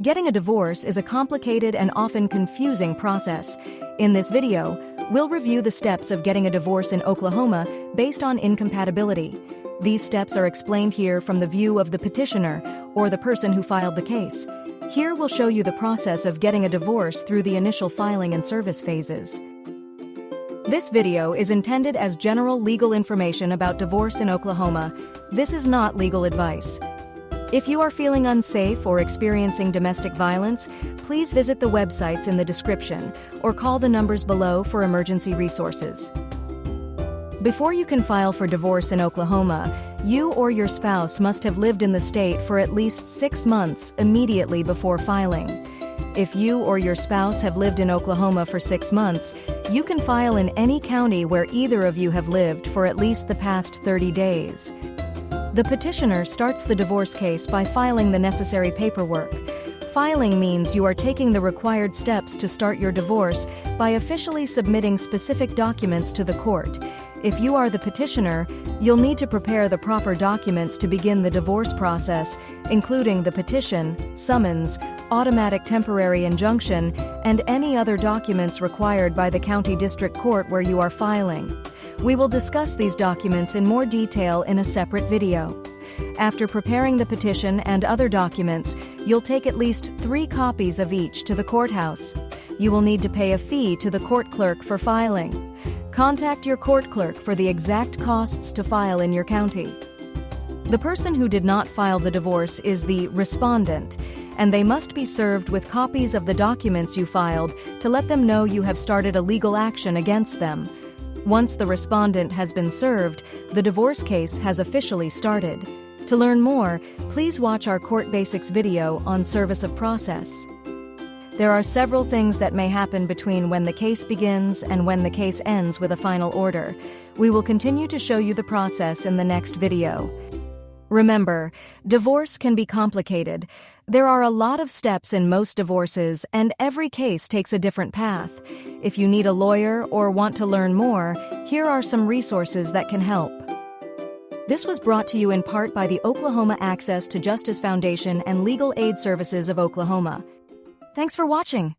Getting a divorce is a complicated and often confusing process. In this video, we'll review the steps of getting a divorce in Oklahoma based on incompatibility. These steps are explained here from the view of the petitioner, or the person who filed the case. Here we'll show you the process of getting a divorce through the initial filing and service phases. This video is intended as general legal information about divorce in Oklahoma. This is not legal advice. If you are feeling unsafe or experiencing domestic violence, please visit the websites in the description or call the numbers below for emergency resources. Before you can file for divorce in Oklahoma, you or your spouse must have lived in the state for at least 6 months immediately before filing. If you or your spouse have lived in Oklahoma for 6 months, you can file in any county where either of you have lived for at least the past 30 days. The petitioner starts the divorce case by filing the necessary paperwork. Filing means you are taking the required steps to start your divorce by officially submitting specific documents to the court. If you are the petitioner, you'll need to prepare the proper documents to begin the divorce process, including the petition, summons, automatic temporary injunction, and any other documents required by the county district court where you are filing. We will discuss these documents in more detail in a separate video. After preparing the petition and other documents, you'll take at least 3 copies of each to the courthouse. You will need to pay a fee to the court clerk for filing. Contact your court clerk for the exact costs to file in your county. The person who did not file the divorce is the respondent, and they must be served with copies of the documents you filed to let them know you have started a legal action against them. Once the respondent has been served, the divorce case has officially started. To learn more, please watch our Court Basics video on service of process. There are several things that may happen between when the case begins and when the case ends with a final order. We will continue to show you the process in the next video. Remember, divorce can be complicated. There are a lot of steps in most divorces, and every case takes a different path. If you need a lawyer or want to learn more, here are some resources that can help. This was brought to you in part by the Oklahoma Access to Justice Foundation and Legal Aid Services of Oklahoma. Thanks for watching.